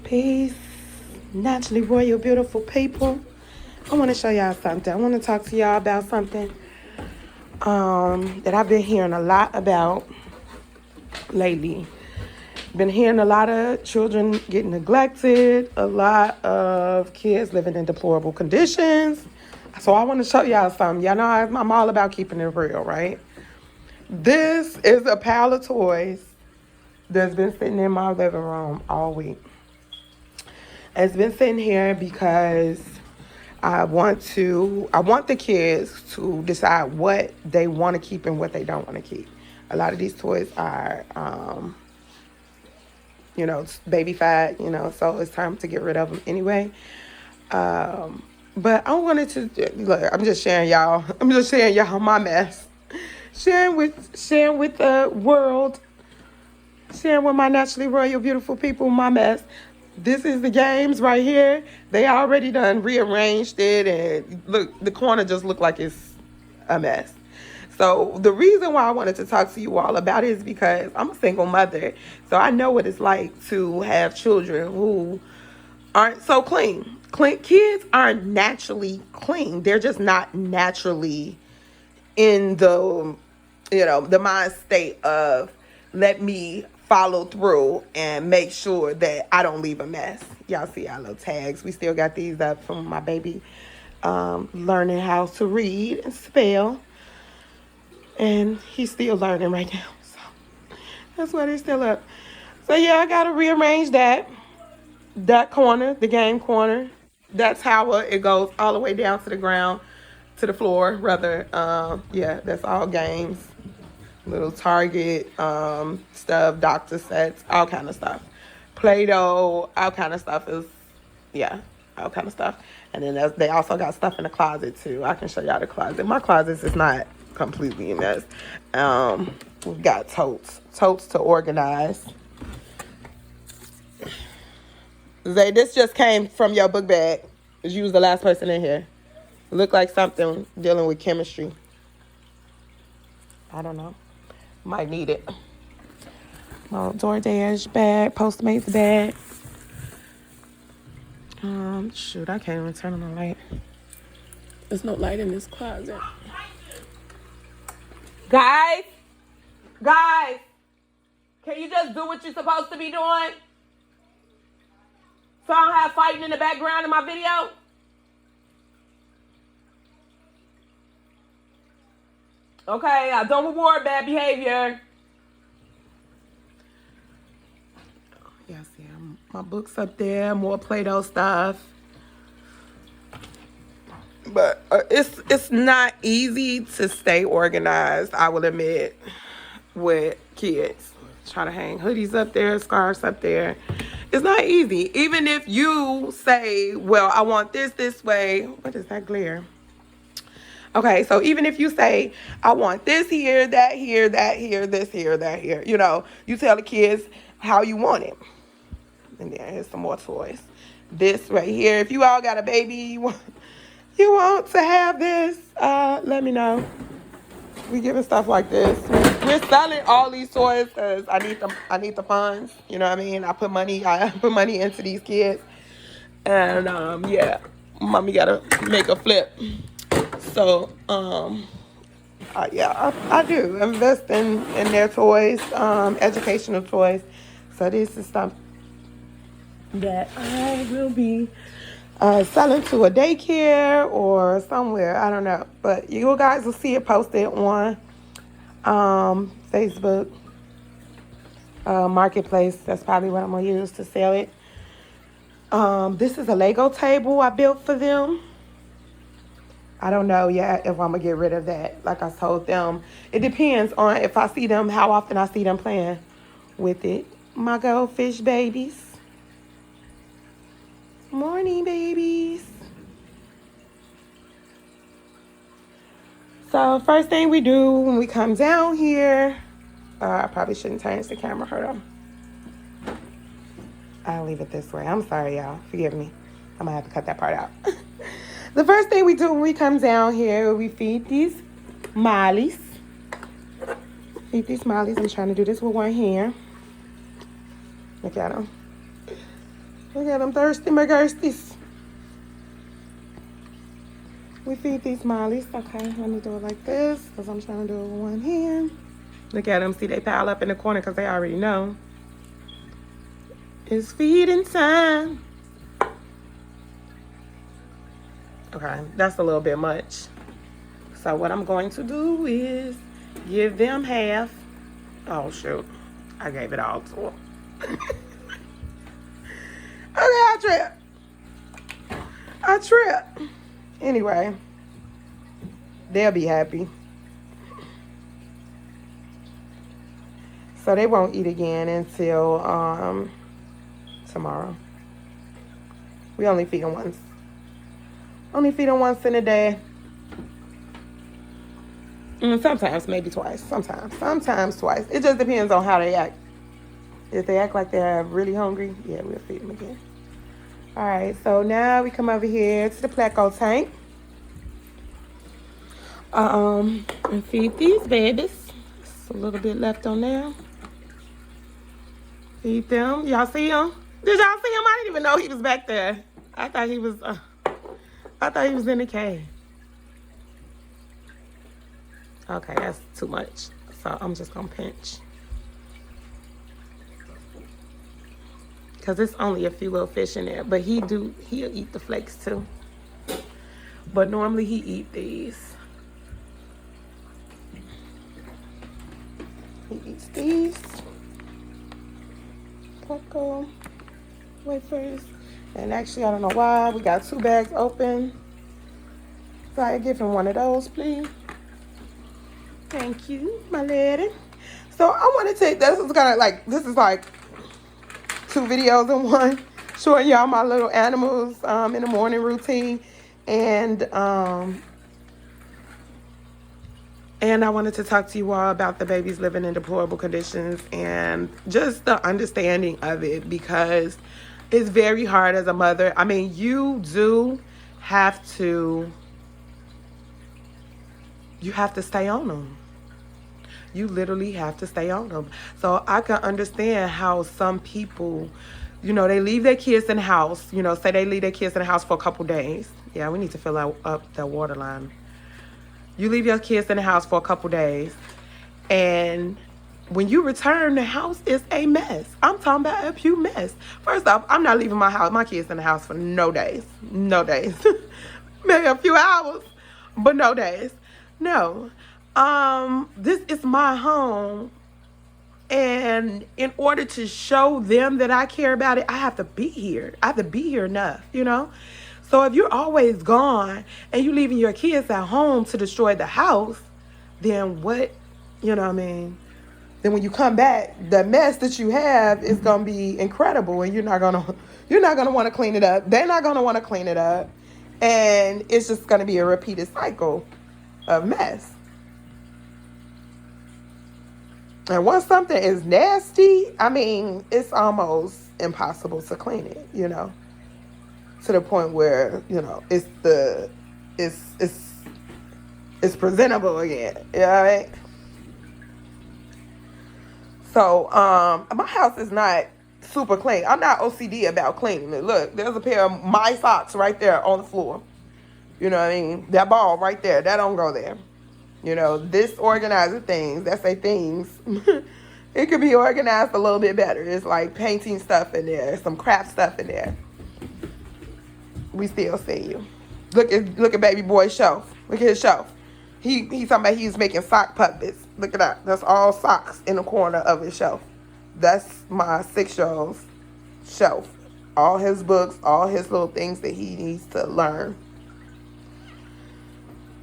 Peace, naturally royal, beautiful people. I want to show y'all something. I want to talk to y'all about something that I've been hearing a lot about lately. Been hearing a lot of children getting neglected, a lot of kids living in deplorable conditions. So I want to show y'all something. Y'all know I'm all about keeping it real, right? This is a pile of toys that's been sitting in my living room all week. It's been sitting here because I want the kids to decide what they want to keep and what they don't want to keep. A lot of these toys are, baby fat, so it's time to get rid of them anyway. But I wanted to look. I'm just sharing y'all my mess, sharing with the world, sharing with my naturally royal, beautiful people my mess. This is the games right here. They already done rearranged it, and look, the corner just looked like it's a mess. So the reason why I wanted to talk to you all about it is because I'm a single mother. So I know what it's like to have children who aren't so clean. Kids aren't naturally clean. They're just not naturally in the mind state of let me follow through and make sure that I don't leave a mess. Y'all see our little tags. We still got these up from my baby learning how to read and spell. And he's still learning right now. So that's why they're still up. So yeah, I got to rearrange that corner, the game corner. That's how it goes all the way down to the ground, to the floor, rather. Yeah, that's all games. Little Target stuff, doctor sets, all kind of stuff. Play-Doh, all kind of stuff all kind of stuff. And then they also got stuff in the closet too. I can show y'all the closet. My closet is not completely a mess. We've got totes to organize. Zay, this just came from your book bag. You was the last person in here. It looked like something dealing with chemistry. I don't know. Might need it. My DoorDash bag, Postmates bag. Shoot, I can't even turn on the light. There's no light in this closet. Guys, can you just do what you're supposed to be doing? So I don't have fighting in the background in my video? Okay, I don't reward bad behavior. Yeah, see, my book's up there, more Play-Doh stuff. But it's not easy to stay organized, I will admit, with kids. Try to hang hoodies up there, scarves up there. It's not easy. Even if you say, well, I want this way. What is that glare? Okay, so even if you say, I want this here, that here, that here, this here, that here, you tell the kids how you want it. And then here's some more toys. This right here, if you all got a baby, you want to have this, let me know. We giving stuff like this. We're selling all these toys because I need the funds. You know what I mean? I put money into these kids. And yeah, mommy gotta make a flip. So, I do invest in their toys, educational toys. So this is stuff that I will be selling to a daycare or somewhere. I don't know. But you guys will see it posted on Facebook Marketplace. That's probably what I'm going to use to sell it. This is a Lego table I built for them. I don't know yet if I'm going to get rid of that. Like I told them, it depends on if I see them, how often I see them playing with it. My goldfish babies. Morning, babies. So first thing we do when we come down here, I probably shouldn't change the camera, hold on. I'll leave it this way. I'm sorry, y'all. Forgive me. I'm going to have to cut that part out. The first thing we do when we come down here, we feed these mollies. I'm trying to do this with one hand. Look at them. Look at them thirsty McGirsties. We feed these mollies. Okay, let me do it like this because I'm trying to do it with one hand. Look at them. See, they pile up in the corner because they already know. It's feeding time. Okay, that's a little bit much. So what I'm going to do is give them half. Oh, shoot. I gave it all to them. Okay, I tripped. Anyway, they'll be happy. So they won't eat again until tomorrow. We only feed them once. Only feed them once in a day. And sometimes maybe twice. Sometimes twice. It just depends on how they act. If they act like they're really hungry, yeah, we'll feed them again. All right, so now we come over here to the Pleco tank. And feed these babies. Just a little bit left on there. Feed them. Y'all see him? Did y'all see him? I didn't even know he was back there. I thought he was in the cave. Okay, that's too much. So I'm just gonna pinch. Because it's only a few little fish in there. But he'll eat the flakes too. But normally he eat these. He eats these. Pleco wafers. And actually, I don't know why. We got 2 bags open. So I give him one of those, please. Thank you, my lady. So I want to take, this is like 2 videos in one, showing y'all my little animals in the morning routine. And I wanted to talk to you all about the babies living in deplorable conditions and just the understanding of it, because it's very hard as a mother. I mean, you have to stay on them. You literally have to stay on them. So I can understand how some people, they leave their kids in the house, say they leave their kids in the house for a couple days. Yeah, we need to fill up the water line. You leave your kids in the house for a couple days, and when you return, the house is a mess. I'm talking about a huge mess. First off, I'm not leaving my kids in the house for no days. No days. Maybe a few hours, but no days. No. This is my home, and in order to show them that I care about it, I have to be here. I have to be here enough, So if you're always gone and you leaving your kids at home to destroy the house, then what, Then when you come back, the mess that you have is gonna be incredible, and you're not gonna want to clean it up. They're not gonna want to clean it up, and it's just gonna be a repeated cycle of mess. And once something is nasty, I mean, it's almost impossible to clean it, to the point where, it's presentable again. You know what I mean? So, my house is not super clean. I'm not OCD about cleaning it. Look, there's a pair of my socks right there on the floor. You know what I mean? That ball right there, that don't go there. Disorganizing things, that's a things. It could be organized a little bit better. It's like painting stuff in there, some craft stuff in there. We still see you. Look at baby boy's shelf. Look at his shelf. He's talking about he's making sock puppets. Look at that. That's all socks in the corner of his shelf. That's my 6-year-old's shelf. All his books, all his little things that he needs to learn.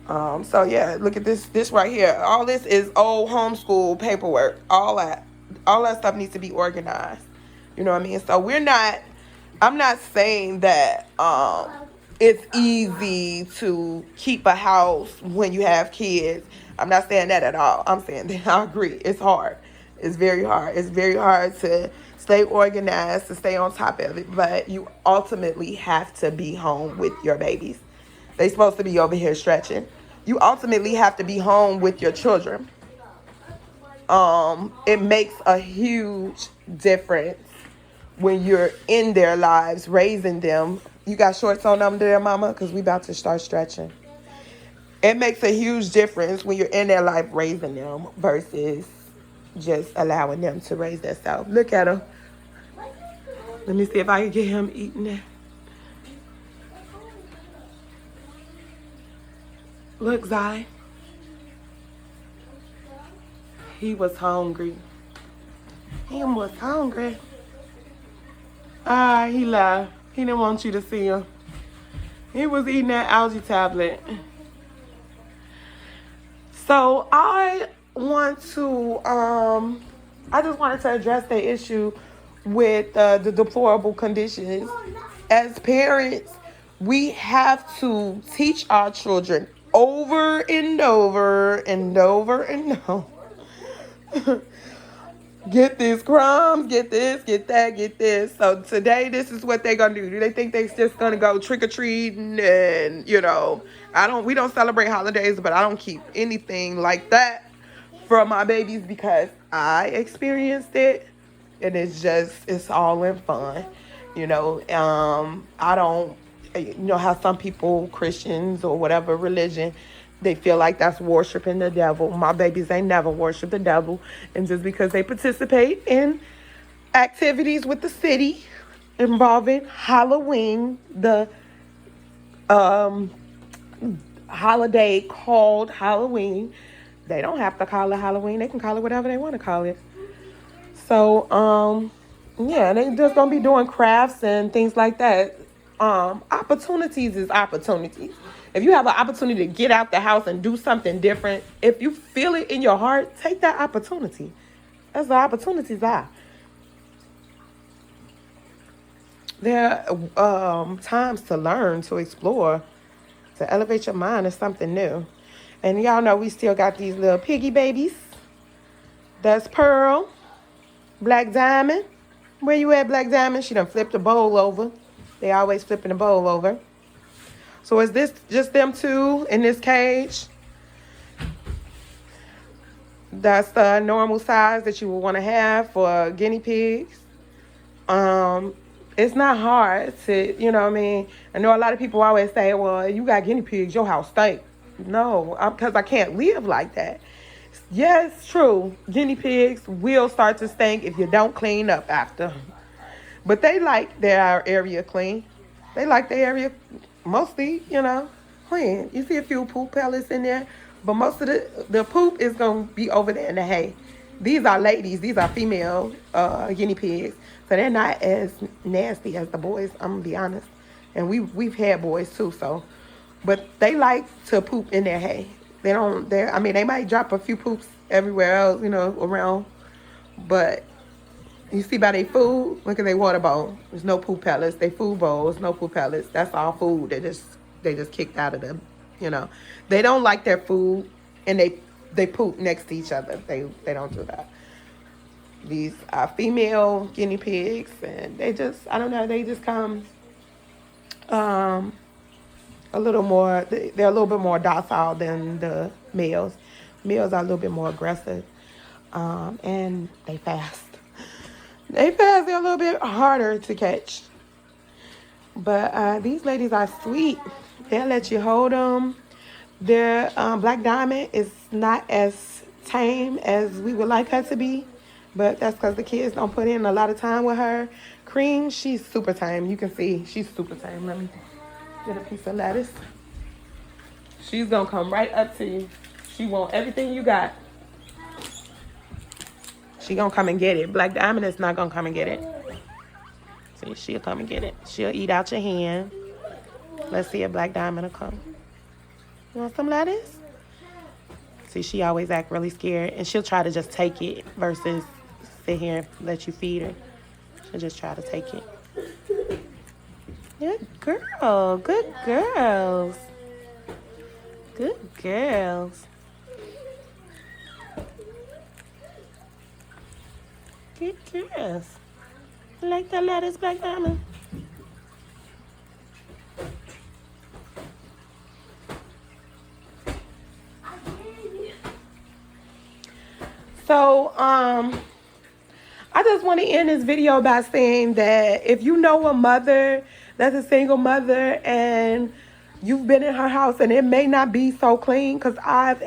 So yeah, look at this right here. All this is old homeschool paperwork. All that stuff needs to be organized. You know what I mean? So I'm not saying that it's easy to keep a house when you have kids. I'm not saying that at all. I'm saying that I agree. It's hard. It's very hard. It's very hard to stay organized, to stay on top of it. But you ultimately have to be home with your babies. They're supposed to be over here stretching. You ultimately have to be home with your children. It makes a huge difference when you're in their lives, raising them. You got shorts on them there, mama? Because we about to start stretching. It makes a huge difference when you're in their life raising them versus just allowing them to raise themselves. Look at him. Let me see if I can get him eating that. Look, Zai. He was hungry. He was hungry. He left. He didn't want you to see him. He was eating that algae tablet. So I just wanted to address the issue with the deplorable conditions. As parents, we have to teach our children over and over and over and over. Get these crumbs, get this, get that, get this. So today, this is what they're gonna do. Do they think they're just gonna go trick-or-treating? And we don't celebrate holidays, but I don't keep anything like that for my babies because I experienced it, and it's all in fun. I don't, how some people, Christians or whatever religion, they feel like that's worshiping the devil. My babies ain't never worship the devil. And just because they participate in activities with the city involving Halloween, the holiday called Halloween, they don't have to call it Halloween. They can call it whatever they want to call it. So, they just going to be doing crafts and things like that. Opportunities is opportunities. If you have an opportunity to get out the house and do something different, if you feel it in your heart, take that opportunity. That's what opportunities are. There are times to learn, to explore, to elevate your mind is something new. And y'all know we still got these little piggy babies. That's Pearl, Black Diamond. Where you at, Black Diamond? She done flipped the bowl over. They always flipping the bowl over. So is this just them two in this cage? That's the normal size that you would want to have for guinea pigs. It's not hard to, I know a lot of people always say, well, you got guinea pigs, your house stink. No, because I can't live like that. Yeah, it's true. Guinea pigs will start to stink if you don't clean up after. But they like their area clean. They like their area mostly, clean. You see a few poop pellets in there, but most of the poop is going to be over there in the hay. These are ladies. These are female guinea pigs. So they're not as nasty as the boys, I'm going to be honest. And we've had boys too, so. But they like to poop in their hay. They might drop a few poops everywhere else, around. But you see by their food, look at their water bowl. There's no poop pellets. They food bowls, no poop pellets. That's all food. They just kicked out of them, They don't like their food, and they poop next to each other. They don't do that. These are female guinea pigs, and they just come a little more, they're a little bit more docile than the males. Males are a little bit more aggressive, and they fast. They're a little bit harder to catch. But these ladies are sweet. They'll let you hold them. Their Black Diamond is not as tame as we would like her to be, but that's because the kids don't put in a lot of time with her. Cream, she's super tame. You can see she's super tame. Let me get a piece of lettuce. She's going to come right up to you. She want everything you got. She going to come and get it. Black Diamond is not going to come and get it. See, she'll come and get it. She'll eat out your hand. Let's see if Black Diamond will come. You want some lettuce? See, she always act really scared. And she'll try to just take it versus sit here and let you feed her. She'll just try to take it. Good girl. Good girls. Good girls. Good girls. You like that lettuce, Black Diamond? So, I just want to end this video by saying that if you know a mother that's a single mother and you've been in her house and it may not be so clean, because I've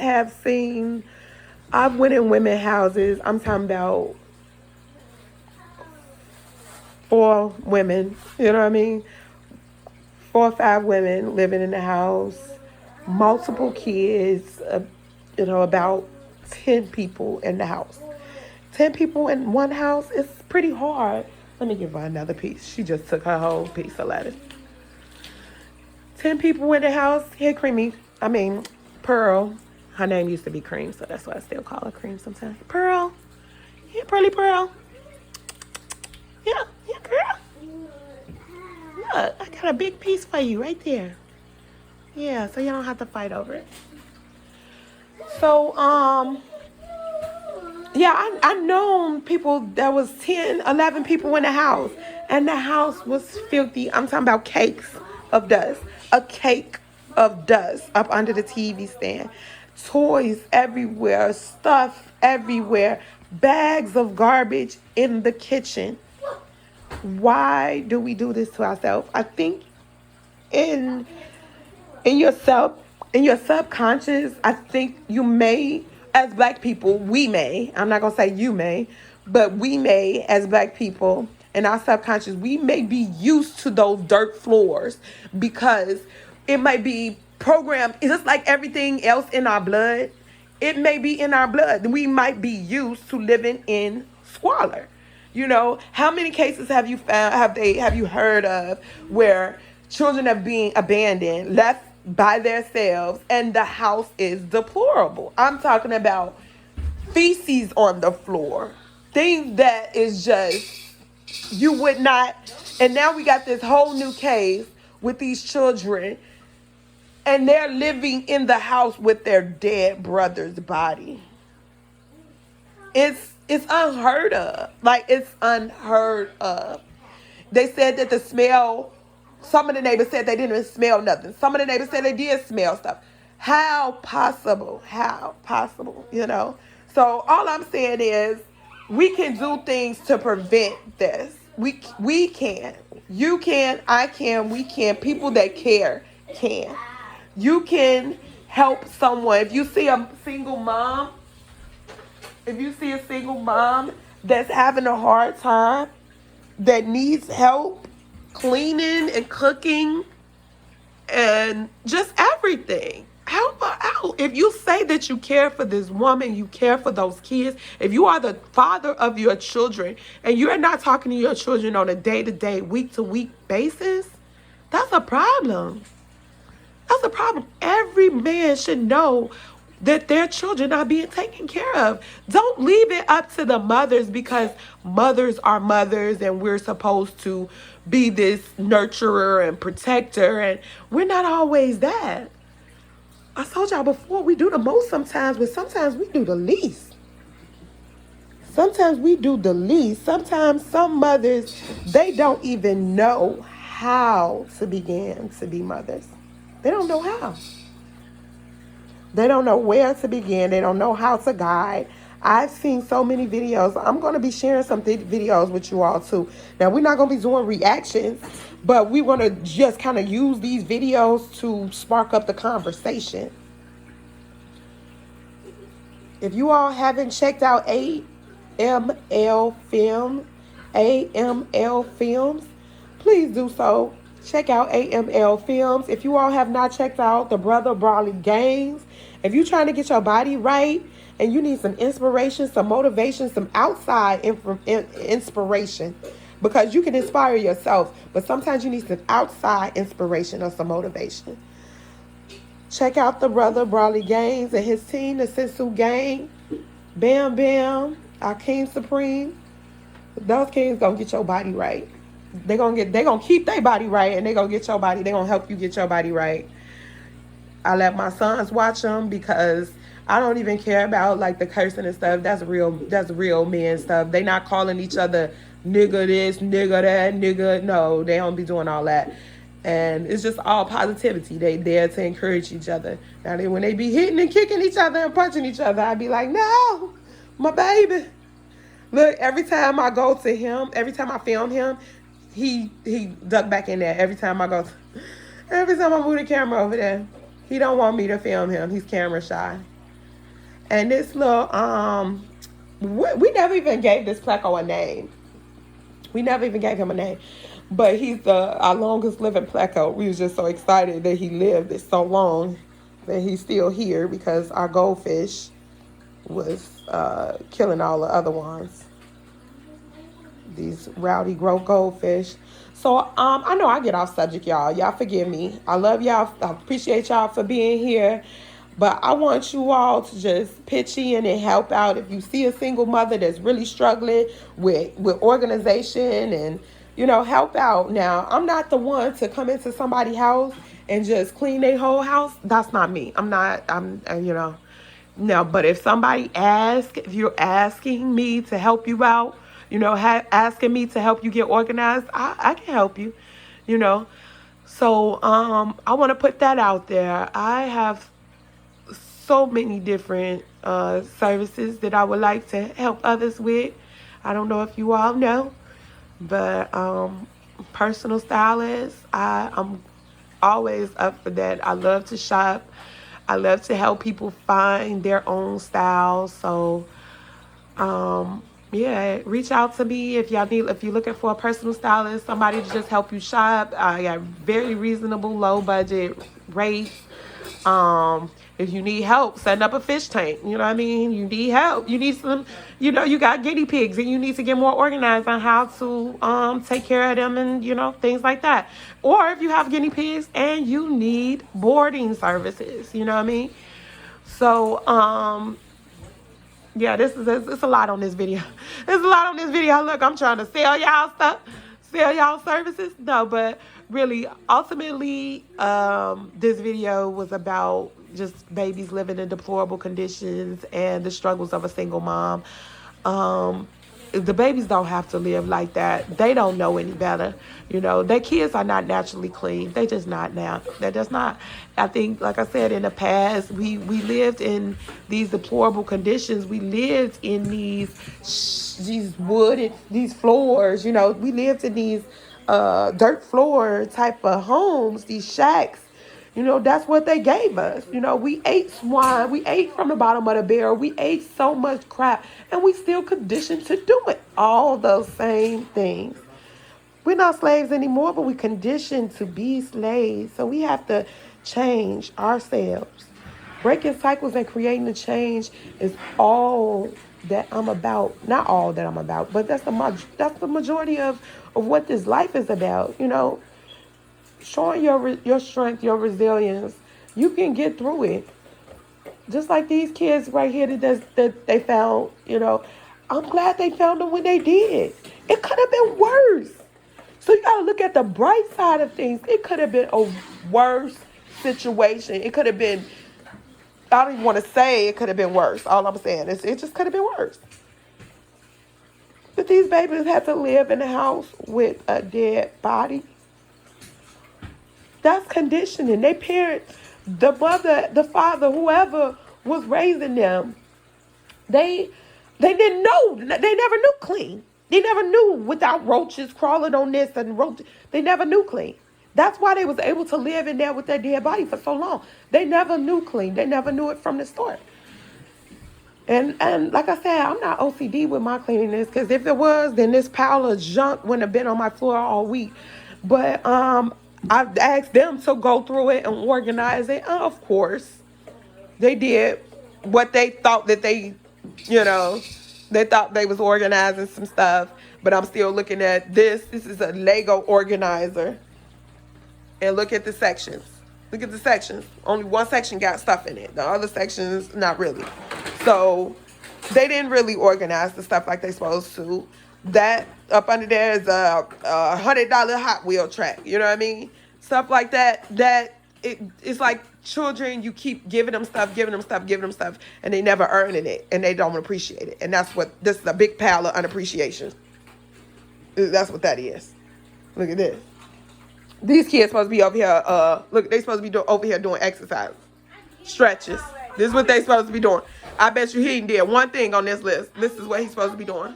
went in women's houses. I'm talking about 4 women, you know what I mean? 4 or 5 women living in the house, multiple kids, about 10 people in the house. 10 people in one house is pretty hard. Let me give her another piece. She just took her whole piece of lettuce. 10 people in the house. Here, Pearl. Her name used to be Cream, so that's why I still call her Cream sometimes. Pearl. Yeah, Pearly Pearl. Yeah, girl. Look, I got a big piece for you right there. Yeah, so you don't have to fight over it. So, yeah, I known people that was 10, 11 people in the house, and the house was filthy. I'm talking about cakes of dust. A cake of dust up under the TV stand. Toys everywhere, stuff everywhere, bags of garbage in the kitchen. Why do we do this to ourselves? I think in your subconscious, I think you may, as black people, we may, I'm not going to say you may, but we may, as black people, in our subconscious, we may be used to those dirt floors because it might be programmed. It's just like everything else in our blood. It may be in our blood. We might be used to living in squalor. You know, how many cases have you found, have you heard of where children are being abandoned, left by themselves, and the house is deplorable? I'm talking about feces on the floor. Things that is just, you would not. And now we got this whole new case with these children, and they're living in the house with their dead brother's body. It's unheard of. Like, it's unheard of. They said that the smell, some of the neighbors said they didn't even smell nothing. Some of the neighbors said they did smell stuff. How possible? How possible? You know? So all I'm saying is we can do things to prevent this. We can. You can, I can, we can. People that care can. You can help someone. If you see a single mom, that's having a hard time, that needs help cleaning and cooking and just everything, help her out. If you say that you care for this woman, you care for those kids, if you are the father of your children and you're not talking to your children on a day-to-day, week-to-week basis, that's a problem. That's a problem. Every man should know that their children are being taken care of. Don't leave it up to the mothers, because mothers are mothers and we're supposed to be this nurturer and protector, and we're not always that. I told y'all before, we do the most sometimes, but sometimes we do the least. Sometimes we do the least. Sometimes some mothers, they don't even know how to begin to be mothers. They don't know how. They don't know where to begin. They don't know how to guide. I've seen so many videos. I'm going to be sharing some videos with you all too. Now, we're not going to be doing reactions, but we want to just kind of use these videos to spark up the conversation. If you all haven't checked out AML Films, please do so. Check out AML Films. If you all have not checked out the Brother Brawley Games, if you're trying to get your body right and you need some inspiration, some motivation, some outside inspiration, because you can inspire yourself, but sometimes you need some outside inspiration or some motivation. Check out the Brother Brawley Games and his team, the Sensu Gang, Bam Bam, our King Supreme. Those kings gonna get your body right. They gonna keep their body right, and they gonna get your body. They gonna help you get your body right. I let my sons watch them because I don't even care about like the cursing and stuff. That's real men stuff. They not calling each other nigga this, nigga that, nigga. No, they don't be doing all that. And it's just all positivity. They there to encourage each other. Now when they be hitting and kicking each other and punching each other, I be like, no, my baby. Look, every time I go to him, every time I film him, he duck back in there. Every time I move the camera over there, he don't want me to film him. He's camera shy. And this little we never even gave this pleco a name. We never even gave him a name. But he's our longest living pleco. We was just so excited that he lived it so long that he's still here because our goldfish was killing all the other ones. These rowdy goldfish. So I know I get off subject, y'all. Y'all forgive me. I love y'all. I appreciate y'all for being here. But I want you all to just pitch in and help out. If you see a single mother that's really struggling with organization and, help out. Now, I'm not the one to come into somebody's house and just clean their whole house. That's not me. No, but if somebody asks, if you're asking me to help you out, asking me to help you get organized, I can help you, So I want to put that out there. I have so many different services that I would like to help others with. I don't know if you all know, but personal stylist, I'm always up for that. I love to shop. I love to help people find their own style. So yeah, reach out to me if you're looking for a personal stylist, somebody to just help you shop. I got very reasonable, low budget rates. If you need help setting up a fish tank, you know what I mean? You need help. You need some, you got guinea pigs and you need to get more organized on how to take care of them and, things like that. Or if you have guinea pigs and you need boarding services, you know what I mean? So, yeah, it's a lot on this video. There's a lot on this video. Look, I'm trying to sell y'all stuff, sell y'all services. No, but really, ultimately, this video was about just babies living in deplorable conditions and the struggles of a single mom. The babies don't have to live like that. They don't know any better. Their kids are not naturally clean. They just not now. They're just not. I think, like I said, in the past, we lived in these deplorable conditions. We lived in these wood, these floors. We lived in these dirt floor type of homes, these shacks. That's what they gave us. We ate swine. We ate from the bottom of the barrel. We ate so much crap. And we still conditioned to do it. All those same things. We're not slaves anymore, but we conditioned to be slaves. So we have to change ourselves. Breaking cycles and creating the change is all that I'm about. Not all that I'm about, but that's the majority of what this life is about, Showing your strength, your resilience, you can get through it. Just like these kids right here that they found, I'm glad they found them when they did. It could have been worse. So you got to look at the bright side of things. It could have been a worse situation. It could have been, I don't even want to say it could have been worse. All I'm saying is it just could have been worse. But these babies had to live in a house with a dead body. That's conditioning. They parents, the mother, the father, whoever was raising them, they didn't know. They never knew clean. They never knew without roaches crawling on this and roaches. They never knew clean. That's why they was able to live in there with their dead body for so long. They never knew clean. They never knew it from the start. And like I said, I'm not OCD with my cleanliness, because if it was, then this pile of junk wouldn't have been on my floor all week. But I've asked them to go through it and organize it. And of course, they did what they thought that they thought they was organizing some stuff. But I'm still looking at this. This is a Lego organizer. And look at the sections. Look at the sections. Only one section got stuff in it. The other sections, not really. So they didn't really organize the stuff like they supposed to. That up under there is a $100 Hot Wheel track. You know what I mean? Stuff like that. It's like children. You keep giving them stuff, and they never earning it, and they don't appreciate it. And this is a big pile of unappreciation. That's what that is. Look at this. These kids supposed to be over here. Look, they supposed to be over here doing exercise, stretches. This is what they supposed to be doing. I bet you he did one thing on this list. This is what he's supposed to be doing.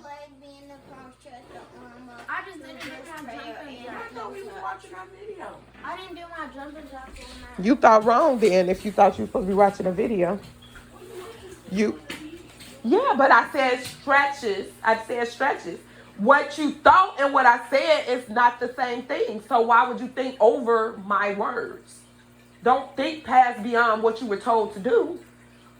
we was watching our video. I didn't do my jumping jacks on that. You thought wrong then if you thought you were supposed to be watching a video. Yeah, but I said stretches. I said stretches. What you thought and what I said is not the same thing. So why would you think over my words? Don't think past beyond what you were told to do.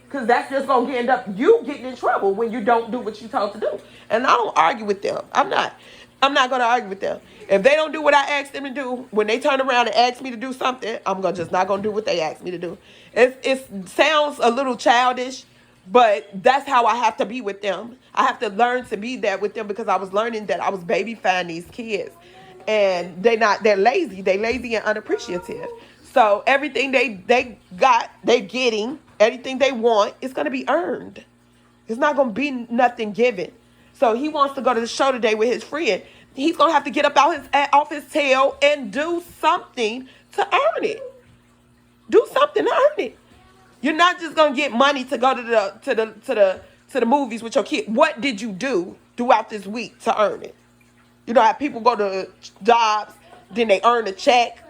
Because that's just going to end up you getting in trouble when you don't do what you're told to do. And I don't argue with them. I'm not going to argue with them. If they don't do what I asked them to do, when they turn around and ask me to do something, I'm just not going to do what they asked me to do. It sounds a little childish, but that's how I have to be with them. I have to learn to be that with them because I was learning that I was babyfying these kids. And they're lazy. They're lazy and unappreciative. So everything they got, they're getting. Anything they want, it's going to be earned. It's not going to be nothing given. So he wants to go to the show today with his friend. He's going to have to get up off his tail and do something to earn it. Do something to earn it. You're not just going to get money to go to the movies with your kid. What did you do throughout this week to earn it? You know how people go to jobs, then they earn a check.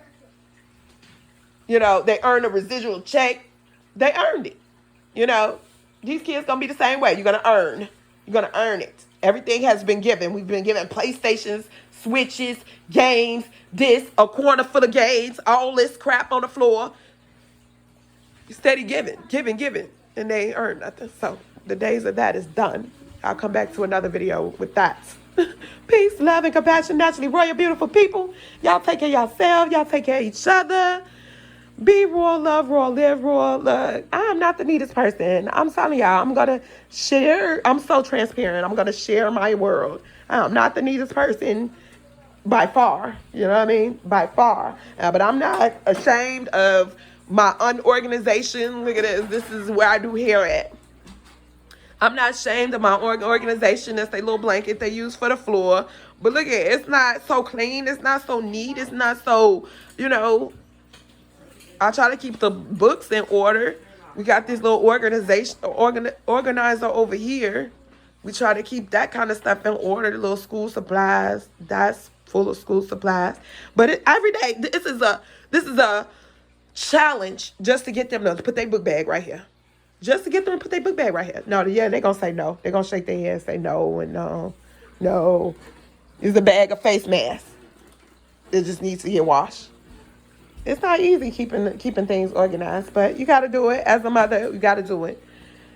You know, they earn a residual check. They earned it. You know, these kids going to be the same way. You're going to earn. You're going to earn it. Everything has been given. We've been given PlayStations, Switches, games, a corner full of games, all this crap on the floor. Steady giving. And they earn nothing. So the days of that is done. I'll come back to another video with that. Peace, love, and compassion. Naturally royal, beautiful people. Y'all take care of yourself. Y'all take care of each other. Be royal, love, royal, live, royal. Look, I'm not the neatest person. I'm telling y'all, I'm going to share. I'm so transparent. I'm going to share my world. I'm not the neatest person by far. You know what I mean? By far. But I'm not ashamed of my unorganization. Look at this. This is where I do hair at. I'm not ashamed of my organization. That's their little blanket they use for the floor. But look at it. It's not so clean. It's not so neat. It's not so, you know. I try to keep the books in order. We got this little organizer over here. We try to keep that kind of stuff in order. The little school supplies. That's full of school supplies. But every day, this is a challenge just to get them to put their book bag right here. Just to get them to put their book bag right here. No, yeah, they're going to say no. They're going to shake their head and say no and no. No. It's a bag of face masks. It just needs to get washed. It's not easy keeping things organized, but you got to do it. As a mother, you got to do it.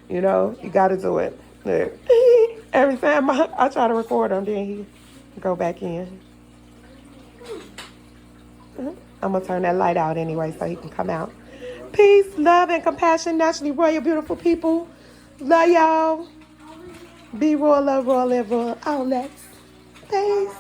You know, you got to do it. Every time I try to record him, then he go back in. I'm going to turn that light out anyway so he can come out. Peace, love, and compassion. Naturally royal, beautiful people. Love y'all. Be royal, love, royal, live, royal. Outlets. Peace.